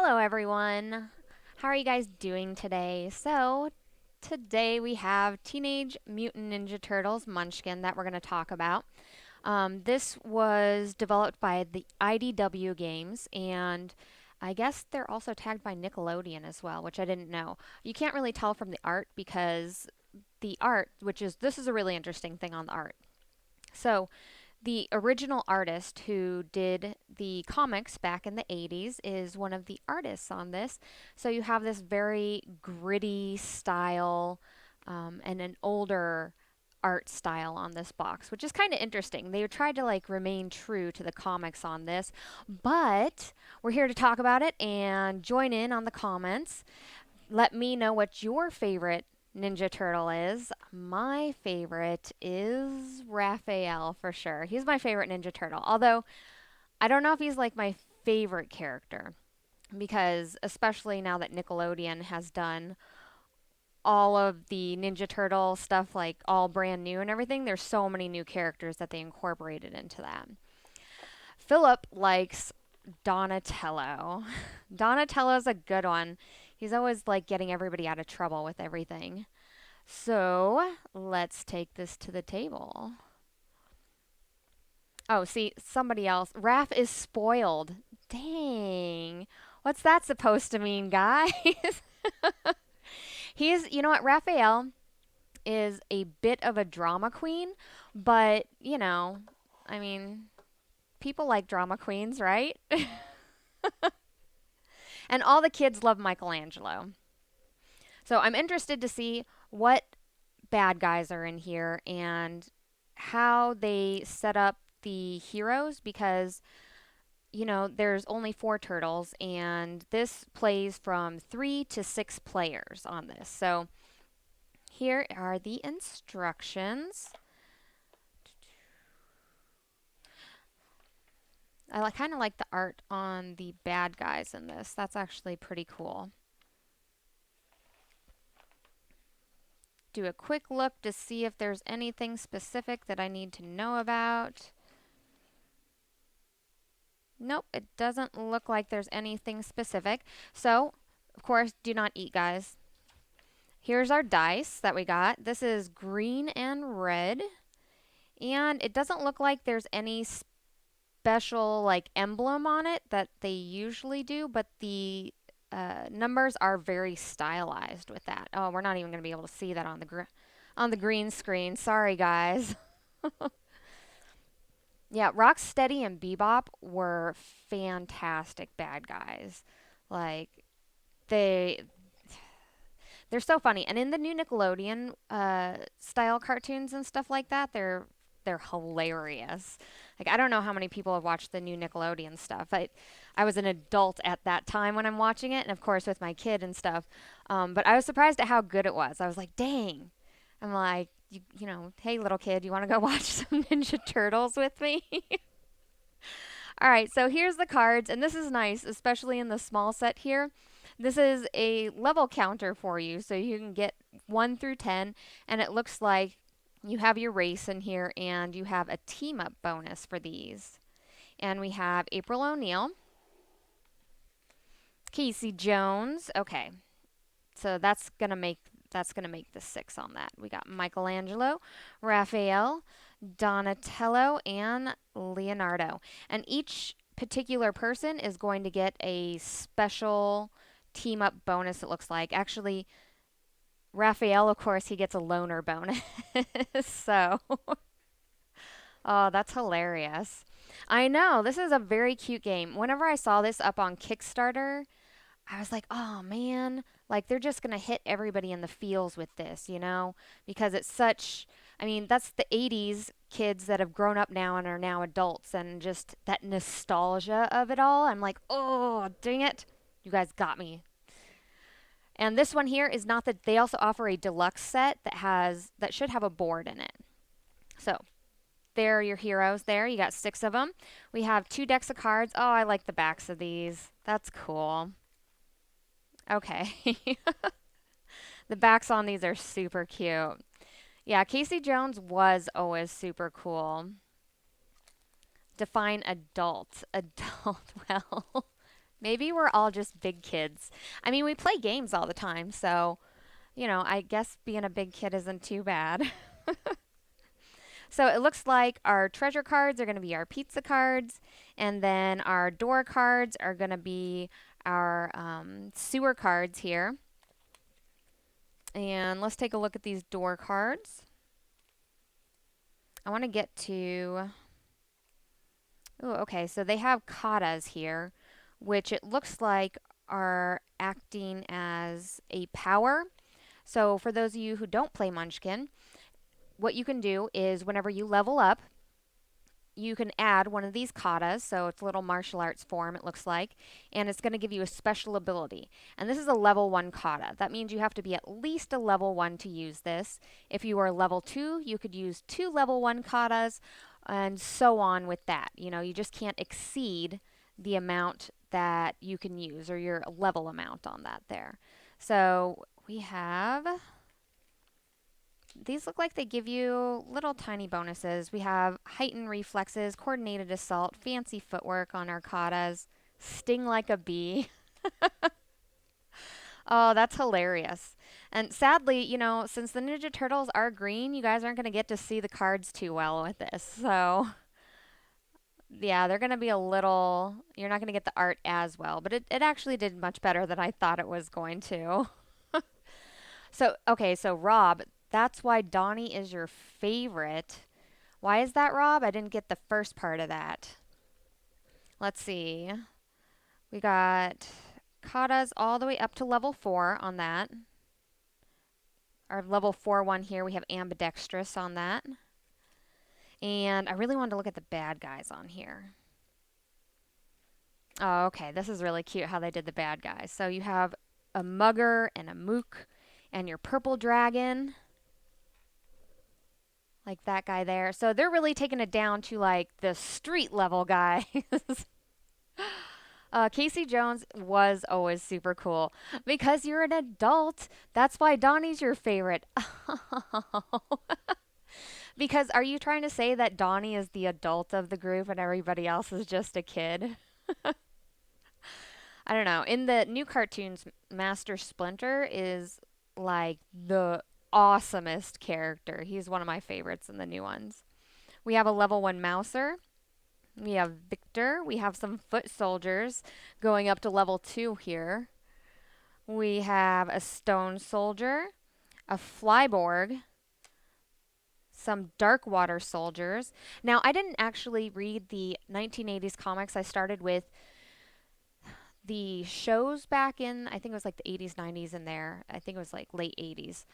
Hello, everyone. How are you guys doing today? Today we have Teenage Mutant Ninja Turtles Munchkin that we're going to talk about. This was developed by the IDW Games, and I guess they're also tagged by Nickelodeon as well, which I didn't know. You can't really tell from the art because the art, this is a really interesting thing on the art. So, the original artist who did the comics back in the 80s is one of the artists on this. So you have this very gritty style and an older art style on this box, which is kind of interesting. They tried to remain true to the comics on this, but we're here to talk about it and join in on the comments. Let me know what your favorite Ninja Turtle is. My favorite is Raphael for sure. He's my favorite Ninja Turtle. Although I don't know if he's like my favorite character because especially now that Nickelodeon has done all of the Ninja Turtle stuff like all brand new and everything, there's so many new characters that they incorporated into that. Philip likes Donatello. Donatello's a good one. He's always like getting everybody out of trouble with everything. So let's take this to the table. Oh, see, somebody else. Raph is spoiled. Dang. What's that supposed to mean, guys? You know what, Raphael is a bit of a drama queen, but, I mean, people like drama queens, right? And all the kids love Michelangelo. So I'm interested to see what bad guys are in here and how they set up the heroes because there's only 4 turtles and this plays from 3 to 6 players on this. So here are the instructions. I kind of like the art on the bad guys in this. That's actually pretty cool. Do a quick look to see if there's anything specific that I need to know about. Nope, it doesn't look like there's anything specific. So, of course, do not eat, guys. Here's our dice that we got. This is green and red. And it doesn't look like there's any special emblem on it that they usually do, but the numbers are very stylized with that. Oh, we're not even going to be able to see that on the green screen. Sorry, guys. Yeah, Rocksteady and Bebop were fantastic bad guys. Like they they're so funny. And in the new Nickelodeon style cartoons and stuff like that, they're hilarious. Like I don't know how many people have watched the new Nickelodeon stuff. I was an adult at that time when I'm watching it, and of course with my kid and stuff. But I was surprised at how good it was. I was like, dang. I'm like, hey little kid, you want to go watch some Ninja Turtles with me? All right, so here's the cards, and this is nice, especially in the small set here. This is a level counter for you, so you can get 1 through 10, and it looks like you have your race in here, and you have a team up bonus for these. And we have April O'Neil, Casey Jones. Okay, so that's gonna make the 6 on that. We got Michelangelo, Raphael, Donatello, and Leonardo. And each particular person is going to get a special team up bonus, it looks like. Actually, Raphael, of course, he gets a loner bonus. So, oh, that's hilarious. I know, this is a very cute game. Whenever I saw this up on Kickstarter, I was like, oh man, like they're just going to hit everybody in the feels with this, because it's such, I mean, that's the 80s kids that have grown up now and are now adults and just that nostalgia of it all. I'm like, oh, dang it. You guys got me. And this one here is not that they also offer a deluxe set that should have a board in it. So, there are your heroes there. You got 6 of them. We have 2 decks of cards. Oh, I like the backs of these. That's cool. Okay. The backs on these are super cute. Yeah, Casey Jones was always super cool. Define adult. Adult, well, Maybe we're all just big kids. I mean, we play games all the time, so, I guess being a big kid isn't too bad. So it looks like our treasure cards are going to be our pizza cards, and then our door cards are going to be our sewer cards here. And let's take a look at these door cards. I want to get to. Oh, okay. So they have katas here, which it looks like are acting as a power. So for those of you who don't play Munchkin, what you can do is whenever you level up, you can add one of these katas, so it's a little martial arts form, it looks like, and it's going to give you a special ability. And this is a level 1 kata. That means you have to be at least a level 1 to use this. If you are level 2, you could use 2 level 1 katas, and so on with that. You just can't exceed the amount that you can use, or your level amount on that there. So we have these look like they give you little tiny bonuses. We have heightened reflexes, coordinated assault, fancy footwork on our katas, sting like a bee. Oh, that's hilarious. And sadly, since the Ninja Turtles are green, you guys aren't going to get to see the cards too well with this. So, yeah, they're going to be a little, you're not going to get the art as well, but it actually did much better than I thought it was going to. So, okay, so Rob, that's why Donnie is your favorite. Why is that, Rob? I didn't get the first part of that. Let's see. We got katas all the way up to level 4 on that. Our level 4 one here, we have ambidextrous on that. And I really wanted to look at the bad guys on here. Oh, okay. This is really cute how they did the bad guys. So you have a mugger and a mook and your purple dragon. Like that guy there. So they're really taking it down to like the street level guys. Casey Jones was always super cool. Because you're an adult, that's why Donnie's your favorite. Because are you trying to say that Donnie is the adult of the group and everybody else is just a kid? I don't know. In the new cartoons, Master Splinter is like the awesomest character. He's one of my favorites in the new ones. We have a level 1 Mouser. We have Victor. We have some foot soldiers going up to level 2 here. We have a stone soldier, a flyborg, some dark water soldiers. Now, I didn't actually read the 1980s comics. I started with the shows back in, I think it was like the 80s, 90s in there. I think it was like late 80s.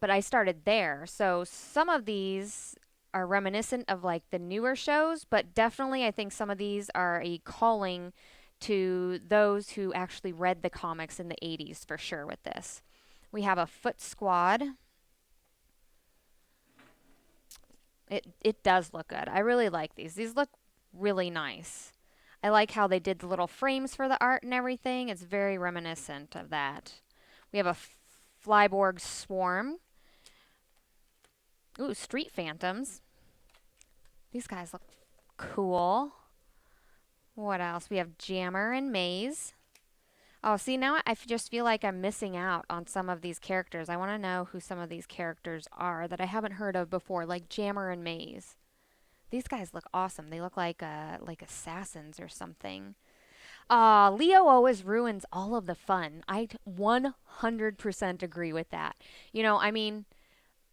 But I started there. So some of these are reminiscent of like the newer shows, but definitely I think some of these are a calling to those who actually read the comics in the 80s for sure with this. We have a foot squad. It does look good. I really like these. These look really nice. I like how they did the little frames for the art and everything. It's very reminiscent of that. We have a Flyborg Swarm. Ooh, Street Phantoms. These guys look cool. What else? We have Jammer and Maze. Oh, see, now I just feel like I'm missing out on some of these characters. I want to know who some of these characters are that I haven't heard of before, like Jammer and Maze. These guys look awesome. They look like assassins or something. Leo always ruins all of the fun. I 100% agree with that. I mean,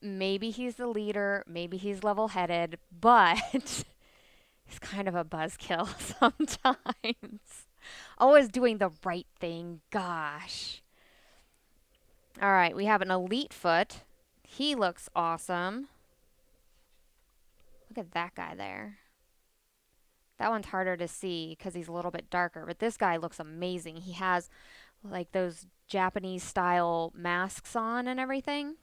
maybe he's the leader, maybe he's level-headed, but he's kind of a buzzkill sometimes. Always doing the right thing. Gosh. All right, we have an elite foot. He looks awesome. Look at that guy there. That one's harder to see because he's a little bit darker, but this guy looks amazing. He has like those Japanese style masks on and everything.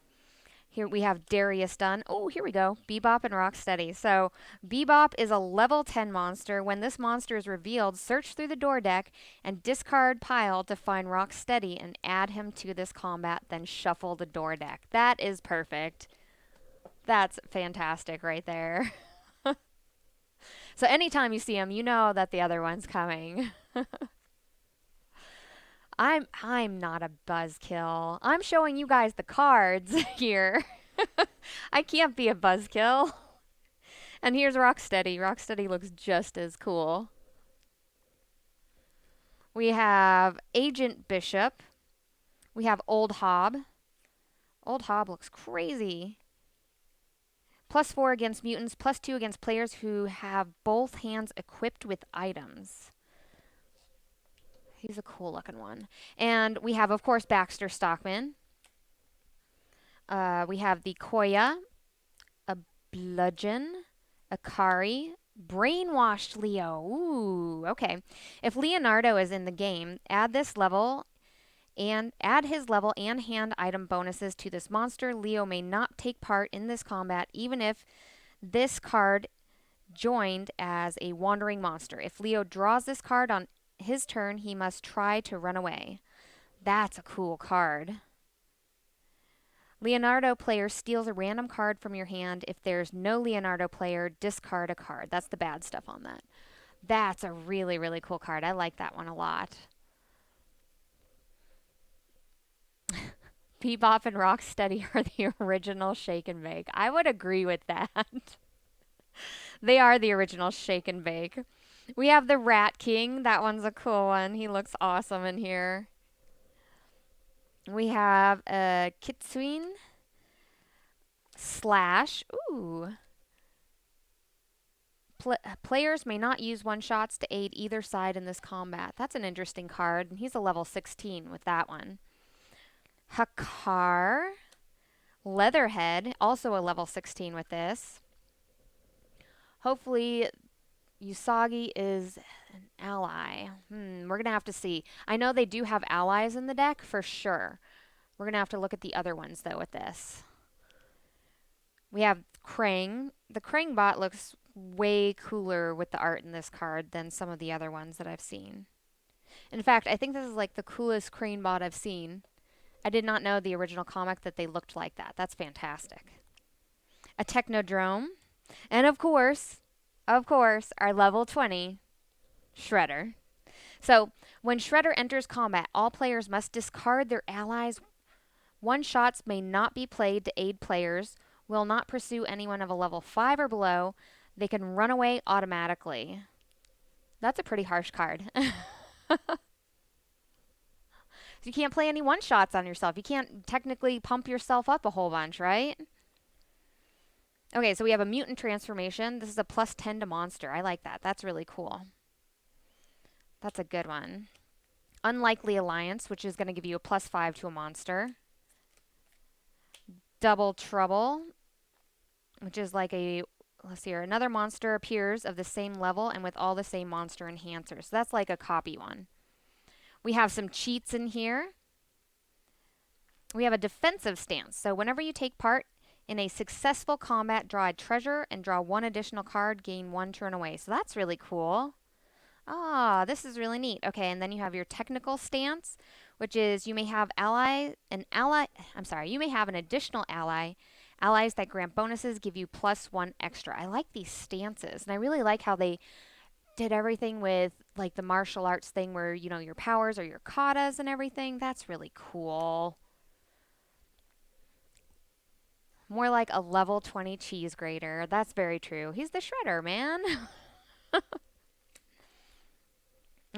Here we have Darius Dunn. Oh, here we go. Bebop and Rocksteady. So, Bebop is a level 10 monster. When this monster is revealed, search through the door deck and discard pile to find Rocksteady and add him to this combat, then shuffle the door deck. That is perfect. That's fantastic right there. So, anytime you see him, you know that the other one's coming. I'm not a buzzkill. I'm showing you guys the cards here. I can't be a buzzkill. And here's Rocksteady. Rocksteady looks just as cool. We have Agent Bishop. We have Old Hob. Old Hob looks crazy. +4 against mutants, +2 against players who have both hands equipped with items. He's a cool looking one. And we have, of course, Baxter Stockman. We have the Koya, a Bludgeon, Akari, Brainwashed Leo. Ooh, okay. If Leonardo is in the game, add his level and hand item bonuses to this monster. Leo may not take part in this combat, even if this card joined as a wandering monster. If Leo draws this card on his turn, he must try to run away. That's a cool card. Leonardo player steals a random card from your hand. If there's no Leonardo player, discard a card. That's the bad stuff on that. That's a really, really cool card. I like that one a lot. Bebop and Rocksteady are the original Shake and Bake. I would agree with that. They are the original Shake and Bake. We have the Rat King. That one's a cool one. He looks awesome in here. We have a Kitsune Slash. Ooh. Players may not use one-shots to aid either side in this combat. That's an interesting card. He's a level 16 with that one. Hakar. Leatherhead. Also a level 16 with this. Hopefully Usagi is an ally. We're going to have to see. I know they do have allies in the deck for sure. We're going to have to look at the other ones, though, with this. We have Krang. The Krang bot looks way cooler with the art in this card than some of the other ones that I've seen. In fact, I think this is like the coolest Krang bot I've seen. I did not know the original comic that they looked like that. That's fantastic. A Technodrome. And of course, our level 20 Shredder. So, when Shredder enters combat, all players must discard their allies. One-shots may not be played to aid players, will not pursue anyone of a level 5 or below. They can run away automatically. That's a pretty harsh card. You can't play any one-shots on yourself. You can't technically pump yourself up a whole bunch, right? Okay, so we have a Mutant Transformation. This is a +10 to monster. I like that. That's really cool. That's a good one. Unlikely Alliance, which is going to give you a +5 to a monster. Double Trouble, which is like a, let's see here, another monster appears of the same level and with all the same monster enhancers. So that's like a copy one. We have some cheats in here. We have a defensive stance. So whenever you take part in a successful combat, draw a treasure and draw one additional card, gain one turn away. So that's really cool. Ah, this is really neat. Okay, and then you have your technical stance, which is you may have you may have an additional ally. Allies that grant bonuses give you +1 extra. I like these stances, and I really like how they did everything with like the martial arts thing where, you know, your powers are your katas and everything. That's really cool. More like a level 20 cheese grater. That's very true. He's the Shredder, man.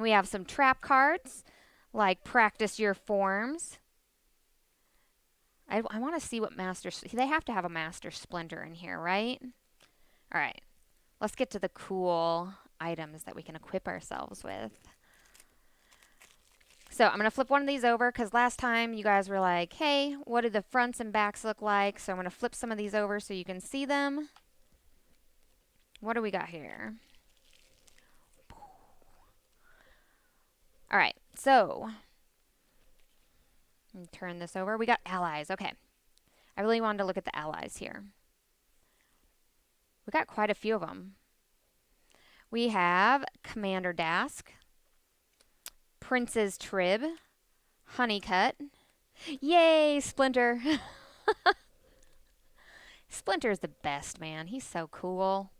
We have some trap cards, like Practice Your Forms. I want to see what Master... They have to have a Master Splinter in here, right? All right. Let's get to the cool items that we can equip ourselves with. So I'm going to flip one of these over because last time you guys were like, hey, what do the fronts and backs look like? So I'm going to flip some of these over so you can see them. What do we got here? All right, so let me turn this over. We got allies. Okay. I really wanted to look at the allies here. We got quite a few of them. We have Commander Dask, Prince's Trib, Honeycut. Yay, Splinter. Splinter's the best, man. He's so cool.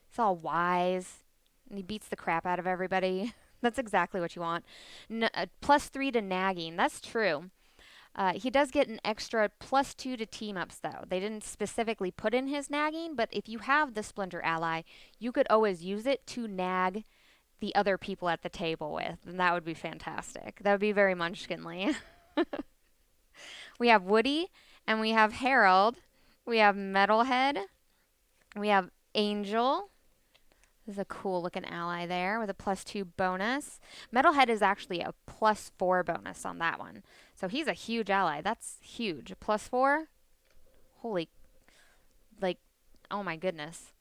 He's all wise, and he beats the crap out of everybody. That's exactly what you want. +3 to nagging. That's true. He does get an extra +2 to team ups, though. They didn't specifically put in his nagging, but if you have the Splinter ally, you could always use it to nag the other people at the table with, and that would be fantastic. That would be very Munchkinly. We have Woody, and we have Harold. We have Metalhead. We have Angel. This is a cool looking ally there with a +2 bonus. Metalhead is actually a +4 bonus on that one. So he's a huge ally. That's huge. A +4? Holy, like, oh my goodness.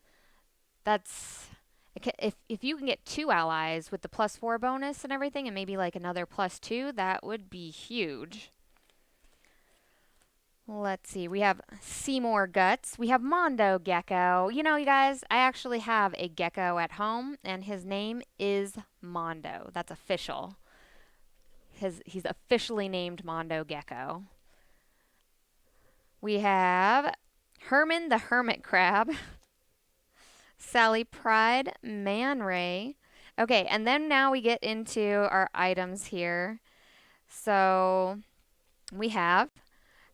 That's, if you can get 2 allies with the +4 bonus and everything and maybe like another +2, that would be huge. Let's see. We have Seymour Guts. We have Mondo Gecko. You know, you guys, I actually have a gecko at home, and his name is Mondo. That's official. He's officially named Mondo Gecko. We have Herman the Hermit Crab. Sally Pride Man Ray. Okay, and then now we get into our items here. So we have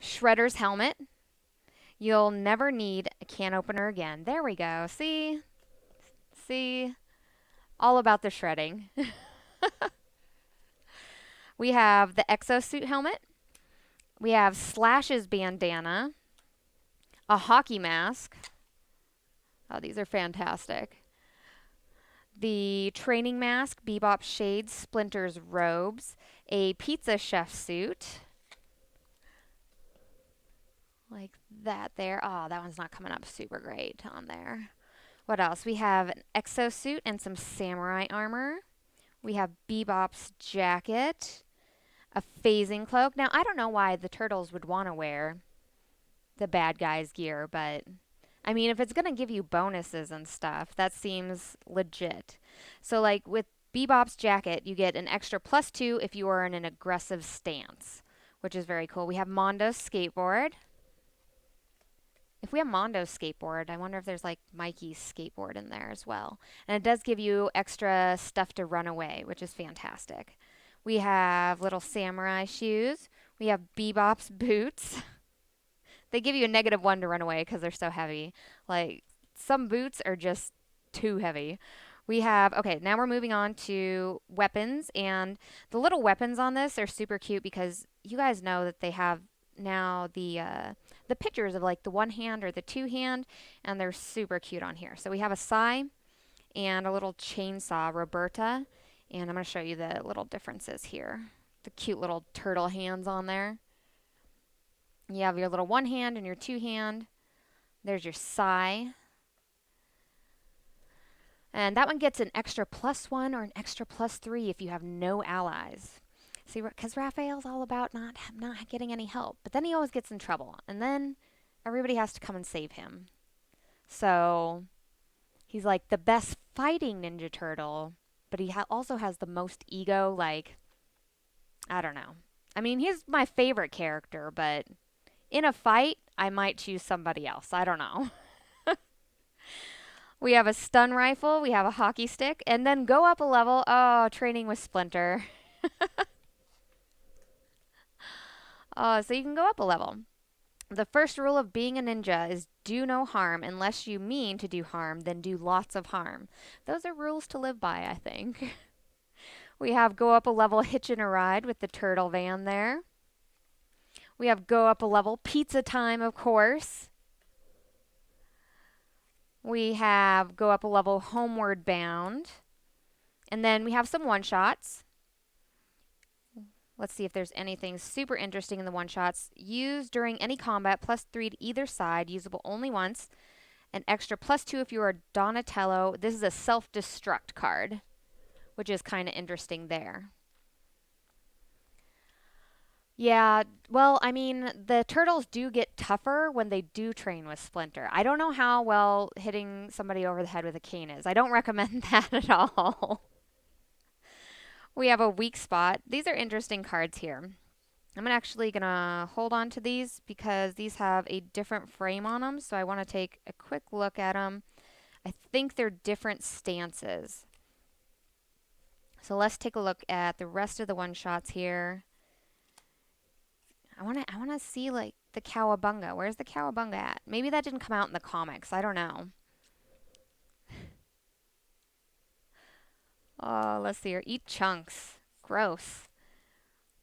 Shredder's helmet. You'll never need a can opener again. There we go. See? See? All about the shredding. We have the exosuit helmet. We have Slash's bandana. A hockey mask. Oh, these are fantastic. The training mask, Bebop shades, Splinter's robes. A pizza chef suit. Like that there. Oh, that one's not coming up super great on there. What else? We have an exosuit and some samurai armor. We have Bebop's jacket. A phasing cloak. Now, I don't know why the turtles would want to wear the bad guy's gear, but I mean, if it's going to give you bonuses and stuff, that seems legit. So, like with Bebop's jacket, you get an extra +2 if you are in an aggressive stance, which is very cool. We have Mondo's skateboard. If we have Mondo's skateboard, I wonder if there's like Mikey's skateboard in there as well. And it does give you extra stuff to run away, which is fantastic. We have little samurai shoes. We have Bebop's boots. They give you a -1 to run away because they're so heavy. Like, some boots are just too heavy. We have, okay, now we're moving on to weapons. And the little weapons on this are super cute because you guys know that they have now the pictures of like the one hand or the two hand, and they're super cute on here. So we have a sai and a little chainsaw, Roberta. And I'm going to show you the little differences here. The cute little turtle hands on there. You have your little one hand and your two hand. There's your sai. And that one gets an extra +1 or an extra +3 if you have no allies. See, because Raphael's all about not getting any help. But then he always gets in trouble. And then everybody has to come and save him. So he's like the best fighting Ninja Turtle, but he also has the most ego. Like, I don't know. I mean, he's my favorite character, but in a fight, I might choose somebody else. I don't know. We have a stun rifle. We have a hockey stick. And then go up a level. Oh, training with Splinter. So you can go up a level. The first rule of being a ninja is do no harm. Unless you mean to do harm, then do lots of harm. Those are rules to live by, I think. We have go up a level, hitching a ride with the turtle van there. We have go up a level, pizza time, of course. We have go up a level, homeward bound. And then we have some one-shots. Let's see if there's anything super interesting in the one-shots. Used during any combat, +3 to either side, usable only once. An extra +2 if you are Donatello. This is a self-destruct card, which is kind of interesting there. Yeah, well, I mean, the turtles do get tougher when they do train with Splinter. I don't know how well hitting somebody over the head with a cane is. I don't recommend that at all. We have a weak spot. These are interesting cards here. I'm actually going to hold on to these because these have a different frame on them, so I want to take a quick look at them. I think they're different stances. So let's take a look at the rest of the one-shots here. I wanna see like the cowabunga. Where's the cowabunga at? Maybe that didn't come out in the comics. I don't know. Oh, let's see here. Eat chunks. Gross.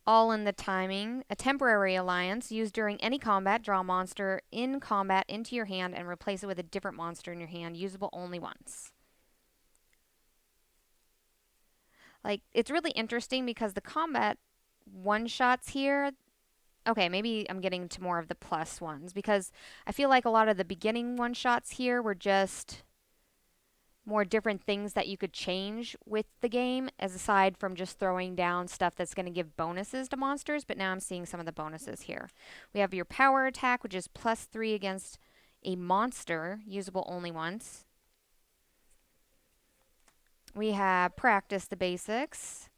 All in the timing. A temporary alliance used during any combat. Draw a monster in combat into your hand and replace it with a different monster in your hand. Usable only once. Like, it's really interesting because the combat one-shots here. Okay, maybe I'm getting to more of the plus ones because I feel like a lot of the beginning one-shots here were just more different things that you could change with the game, as aside from just throwing down stuff that's going to give bonuses to monsters. But now I'm seeing some of the bonuses here. We have your power attack, which is +3 against a monster, usable only once. We have practice the basics.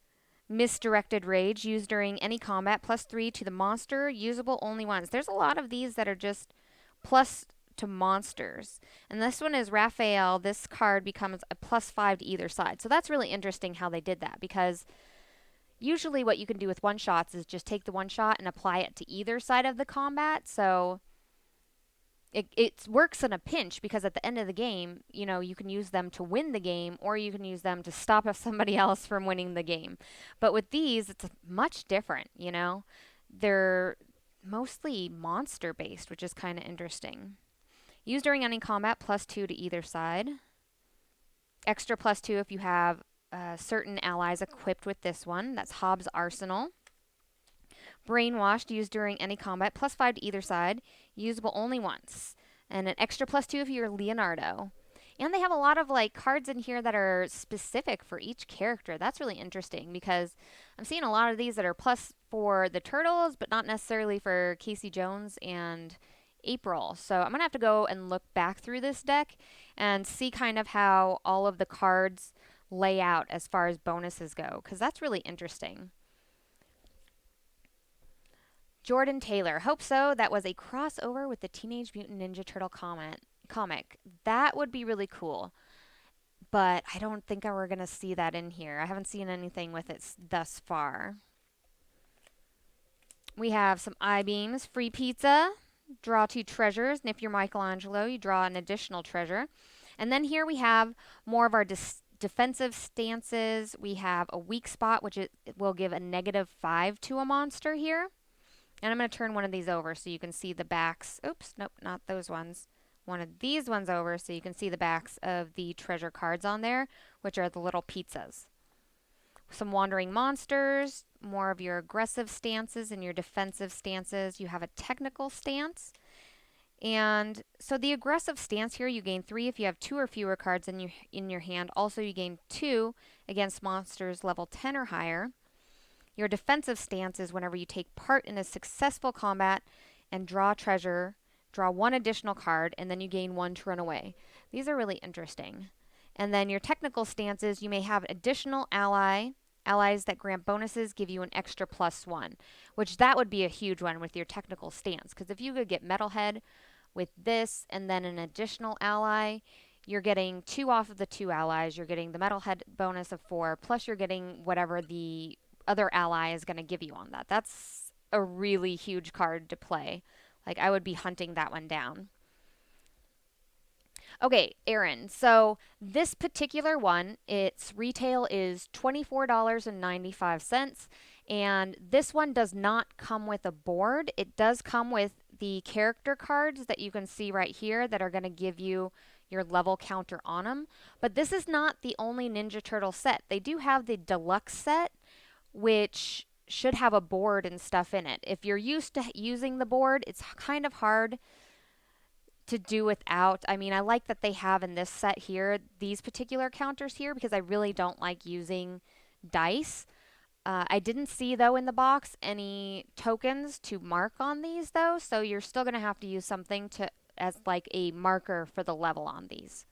Misdirected rage, used during any combat, +3 to the monster, usable only once. There's a lot of these that are just plus to monsters. And this one is Raphael. This card becomes a +5 to either side. So that's really interesting how they did that, because usually what you can do with one shots is just take the one shot and apply it to either side of the combat. So it works in a pinch, because at the end of the game, you know, you can use them to win the game, or you can use them to stop somebody else from winning the game. But with these, it's much different, you know? They're mostly monster based, which is kind of interesting. Used during any combat, +2 to either side. Extra +2 if you have certain allies equipped with this one. That's Hobbs' Arsenal. Brainwashed, used during any combat, +5 to either side. Usable only once. And an extra +2 if you're Leonardo. And they have a lot of like cards in here that are specific for each character. That's really interesting, because I'm seeing a lot of these that are plus for the turtles, but not necessarily for Casey Jones and April. So I'm going to have to go and look back through this deck and see kind of how all of the cards lay out as far as bonuses go, because that's really interesting. Jordan Taylor. Hope so. That was a crossover with the Teenage Mutant Ninja Turtle comic. That would be really cool. But I don't think we're going to see that in here. I haven't seen anything with it thus far. We have some I-beams, free pizza, draw 2 treasures, and if you're Michelangelo, you draw an additional treasure. And then here we have more of our defensive stances. We have a weak spot, which it will give a -5 to a monster here. And I'm going to turn one of these over so you can see the backs. Oops, nope, not those ones. One of these ones over so you can see the backs of the treasure cards on there, which are the little pizzas. Some wandering monsters, more of your aggressive stances and your defensive stances. You have a technical stance. And so the aggressive stance here, you gain 3 if you have 2 or fewer cards in your hand. Also, you gain 2 against monsters level 10 or higher. Your defensive stance is whenever you take part in a successful combat and draw treasure, draw 1 additional card, and then you gain 1 to run away. These are really interesting. And then your technical stances, you may have additional allies that grant bonuses, give you an extra +1, which that would be a huge one with your technical stance, because if you could get Metalhead with this and then an additional ally, you're getting 2 off of the 2 allies. You're getting the Metalhead bonus of 4, plus you're getting whatever the other ally is going to give you on that. That's a really huge card to play. Like, I would be hunting that one down. Okay, Aaron. So this particular one, its retail is $24.95. And this one does not come with a board. It does come with the character cards that you can see right here that are going to give you your level counter on them. But this is not the only Ninja Turtle set. They do have the deluxe set, which should have a board and stuff in it. If you're used to using the board, it's kind of hard to do without. I mean, I like that they have in this set here these particular counters here, because I really don't like using dice. I didn't see, though, in the box any tokens to mark on these, though, so you're still going to have to use something to as like a marker for the level on these.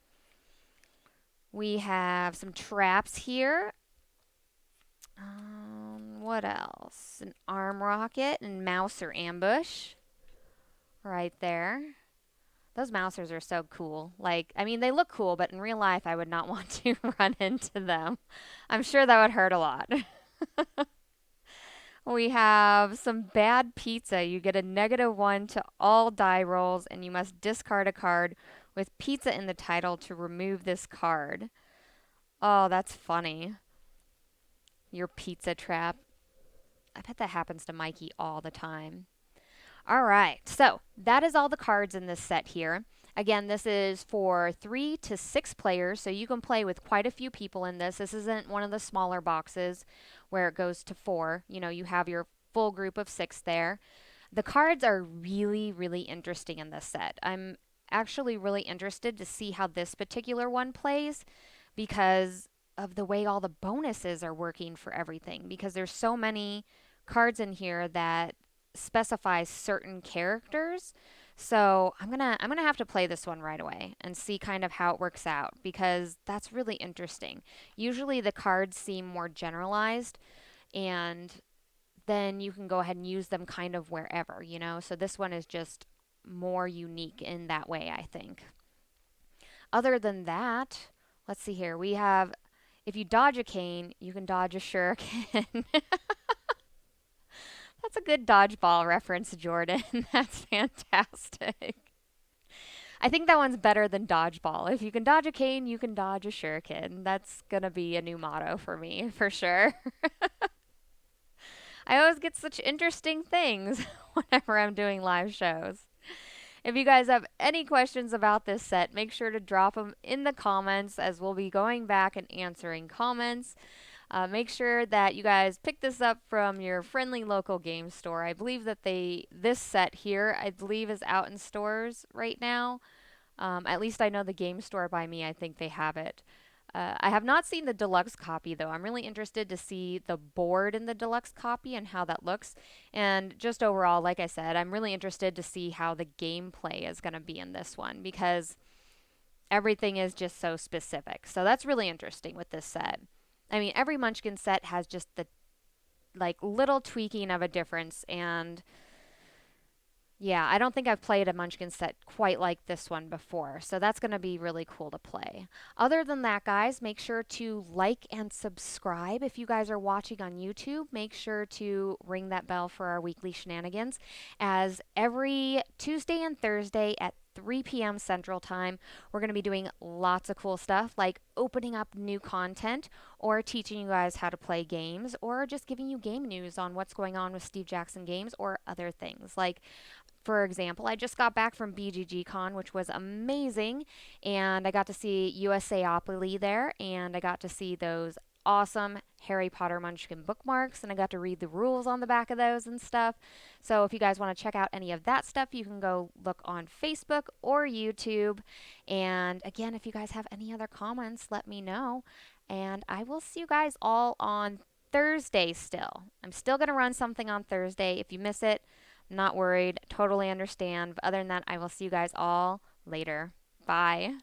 We have some traps here. What else? An arm rocket and mouse or ambush right there. Those mousers are so cool. Like, I mean, they look cool, but in real life, I would not want to run into them. I'm sure that would hurt a lot. We have some bad pizza. You get a -1 to all die rolls, and you must discard a card with pizza in the title to remove this card. Oh, that's funny. Your pizza trap. I bet that happens to Mikey all the time. All right, so that is all the cards in this set here. Again, this is for 3 to 6 players, so you can play with quite a few people in this. This isn't one of the smaller boxes where it goes to 4. You know, you have your full group of 6 there. The cards are really, really interesting in this set. I'm actually really interested to see how this particular one plays because of the way all the bonuses are working for everything, because there's so many cards in here that specifies certain characters. So I'm gonna have to play this one right away and see kind of how it works out, because that's really interesting. Usually the cards seem more generalized, and then you can go ahead and use them kind of wherever, you know? So this one is just more unique in that way, I think. Other than that, let's see here. We have, if you dodge a cane, you can dodge a shuriken. That's a good dodgeball reference, Jordan. That's fantastic. I think that one's better than dodgeball. If you can dodge a cane, you can dodge a shuriken. That's going to be a new motto for me, for sure. I always get such interesting things whenever I'm doing live shows. If you guys have any questions about this set, make sure to drop them in the comments, as we'll be going back and answering comments. Make sure that you guys pick this up from your friendly local game store. I believe that this set here, I believe, is out in stores right now. At least I know the game store by me, I think they have it. I have not seen the deluxe copy, though. I'm really interested to see the board in the deluxe copy and how that looks. And just overall, like I said, I'm really interested to see how the gameplay is going to be in this one, because everything is just so specific. So that's really interesting with this set. I mean, every Munchkin set has just the like little tweaking of a difference, and yeah, I don't think I've played a Munchkin set quite like this one before, so that's going to be really cool to play. Other than that, guys, make sure to like and subscribe. If you guys are watching on YouTube, make sure to ring that bell for our weekly shenanigans, as every Tuesday and Thursday at 3 p.m. Central Time, we're going to be doing lots of cool stuff like opening up new content, or teaching you guys how to play games, or just giving you game news on what's going on with Steve Jackson Games, or other things. Like, for example, I just got back from BGG Con, which was amazing, and I got to see USAopoly there, and I got to see those awesome Harry Potter Munchkin bookmarks, and I got to read the rules on the back of those and stuff. So if you guys want to check out any of that stuff, you can go look on Facebook or YouTube. And again, if you guys have any other comments, let me know. And I will see you guys all on Thursday still. I'm still going to run something on Thursday. If you miss it, not worried. Totally understand. But other than that, I will see you guys all later. Bye.